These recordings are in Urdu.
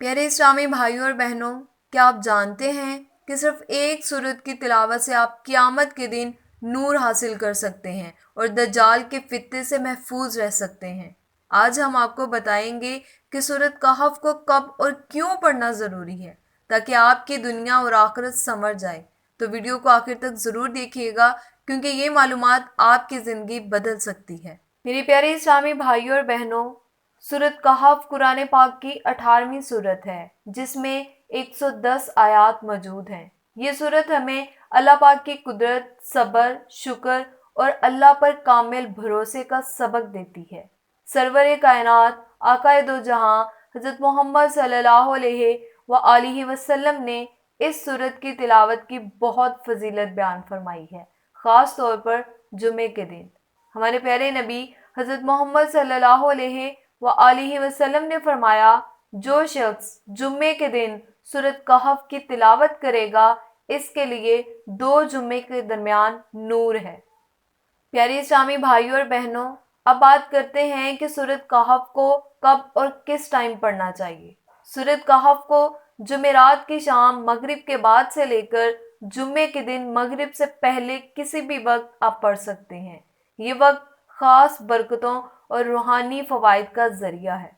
پیارے اسلامی بھائیوں اور بہنوں، کیا آپ جانتے ہیں کہ صرف ایک سورت کی تلاوت سے آپ قیامت کے دن نور حاصل کر سکتے ہیں اور دجال کے فتنے سے محفوظ رہ سکتے ہیں؟ آج ہم آپ کو بتائیں گے کہ سورت کہف کو کب اور کیوں پڑھنا ضروری ہے تاکہ آپ کی دنیا اور آخرت سنور جائے۔ تو ویڈیو کو آخر تک ضرور دیکھیے گا کیونکہ یہ معلومات آپ کی زندگی بدل سکتی ہے۔ میری پیارے اسلامی بھائیوں اور بہنوں، سورت کہف قرآن پاک کی 18ویں سورت ہے جس میں 110 آیات موجود ہیں۔ یہ سورت ہمیں اللہ پاک کی قدرت، صبر، شکر اور اللہ پر کامل بھروسے کا سبق دیتی ہے۔ سرور کائنات، آقا دو جہاں حضرت محمد صلی اللہ علیہ وآلہ وسلم نے اس سورت کی تلاوت کی بہت فضیلت بیان فرمائی ہے، خاص طور پر جمعے کے دن۔ ہمارے پیارے نبی حضرت محمد صلی اللہ علیہ وآلہ وسلم نے فرمایا، جو شخص جمعے کے دن سورت کہف کی تلاوت کرے گا اس کے لیے 2 جمعے کے درمیان نور ہے۔ پیارے اسلامی بھائیوں اور بہنوں، اب بات کرتے ہیں کہ سورت کہف کو کب اور کس ٹائم پڑھنا چاہیے۔ سورت کہف کو جمعرات کی شام مغرب کے بعد سے لے کر جمعے کے دن مغرب سے پہلے کسی بھی وقت آپ پڑھ سکتے ہیں۔ یہ وقت خاص برکتوں اور روحانی فوائد کا ذریعہ ہے۔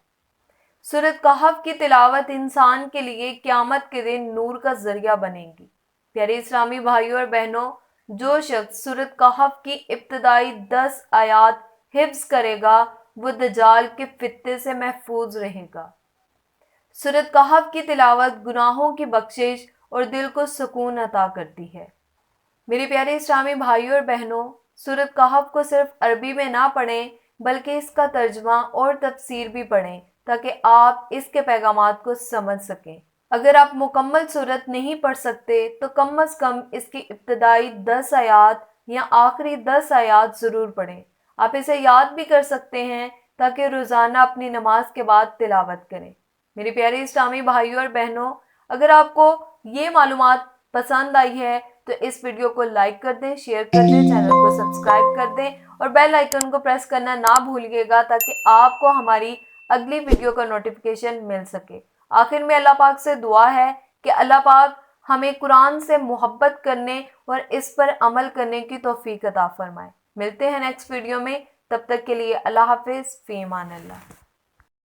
سورت کہف کی تلاوت انسان کے لیے قیامت کے دن نور کا ذریعہ بنے گی۔ پیارے اسلامی بھائیوں اور بہنوں، جو شخص سورت کہف کی ابتدائی 10 آیات حفظ کرے گا وہ دجال کے فتنے سے محفوظ رہے گا۔ سورت کہف کی تلاوت گناہوں کی بخشش اور دل کو سکون عطا کرتی ہے۔ میرے پیارے اسلامی بھائیوں اور بہنوں، سورت کہف کو صرف عربی میں نہ پڑھیں بلکہ اس کا ترجمہ اور تفسیر بھی پڑھیں تاکہ آپ اس کے پیغامات کو سمجھ سکیں۔ اگر آپ مکمل سورت نہیں پڑھ سکتے تو کم از کم اس کی ابتدائی 10 آیات یا آخری 10 آیات ضرور پڑھیں۔ آپ اسے یاد بھی کر سکتے ہیں تاکہ روزانہ اپنی نماز کے بعد تلاوت کریں۔ میرے پیارے اسلامی بھائیوں اور بہنوں، اگر آپ کو یہ معلومات پسند آئی ہے تو اس ویڈیو کو لائک کر دیں، شیئر کر دیں، چینل کو سبسکرائب کر دیں اور بیل آئیکن کو پریس کرنا نہ بھولیے گا تاکہ آپ کو ہماری اگلی ویڈیو کا نوٹیفیکیشن مل سکے۔ آخر میں اللہ پاک سے دعا ہے کہ اللہ پاک ہمیں قرآن سے محبت کرنے اور اس پر عمل کرنے کی توفیق عطا فرمائے۔ ملتے ہیں نیکسٹ ویڈیو میں، تب تک کے لیے اللہ حافظ، فی امان اللہ۔